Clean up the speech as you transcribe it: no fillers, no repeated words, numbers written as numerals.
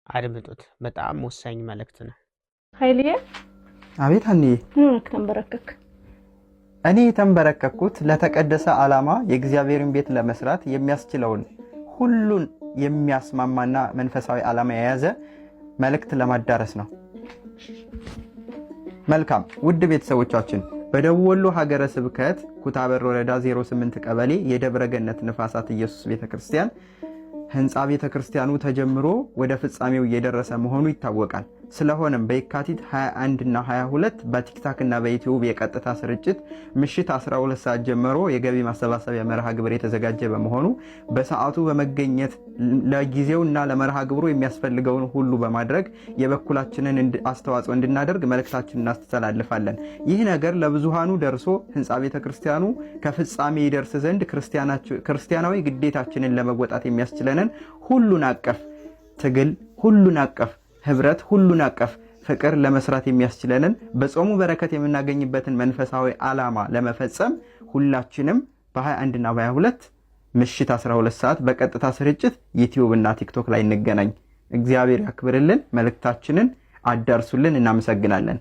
አድምጡት። በጣም ወሳኝ መልእክት ነው። ኃይልዬ አቤት አንዬ ተንበረከክ። እኔ የተንበረከኩት ለተቀደሰ ዓላማ የእግዚአብሔርን ቤት ለመስራት የሚያስችለውን ሁሉን የሚያስማማና መንፈሳዊ ዓላማ የያዘ መልእክት ለማዳረስ ነው። መልካም ውድ ቤተሰቦቻችን በደቡብ ወሎ ሀገረ ስብከት ኩታበር ወረዳ 08 ቀበሌ የደብረ ገነት ንፋሳት ኢየሱስ ቤተክርስቲያን ህንጻ ቤተክርስቲያኑ ተጀምሮ ወደ ፍጻሜው እየደረሰ መሆኑ ይታወቃል። ስለሆነም በየካቲት 21 እና 22 በቲክታክ እና በዩቲዩብ የቀጥታ ስርጭት ምሽት 12 ሰዓት ጀምሮ የገቢ ማሰባሰቢያ መርሃ ግብር የተዘጋጀ በመሆኑ በሰዓቱ በመገኘት ለጊዜውና ለመርሃ ግብሩ የሚያስፈልገውን ሁሉ በማድረግ የበኩላችንን አስተዋጽኦ እንድናደርግ መልእክታችንን እናስተላልፋለን። ይህ ነገር ለብዙሃኑ ደርሶ ህንጻ ቤተክርስቲያኑ ከፍጻሜ ይደርስ ዘንድ ክርስቲያናዊ ግዴታችንን ለመወጣት የሚያስችለንን ሁሉን አቀፍ ትግል፣ ሁሉን አቀፍ ህብረት፣ ሁሉን አቀፍ ፍቅር ለመስራት የሚያስችለንን በጾሙ በረከት የምናገኝበትን መንፈሳዊ ዓላማ ለመፈጸም ሁላችንም በ21 እና በ22 ምሽት 12 ሰዓት በቀጥታ ስርጭት ዩቲዩብ እና ቲክቶክ ላይ እንገናኝ። እግዚአብሔር ያክብርልን። መልእክታችንን አዳርሱልን። እናመሰግናለን።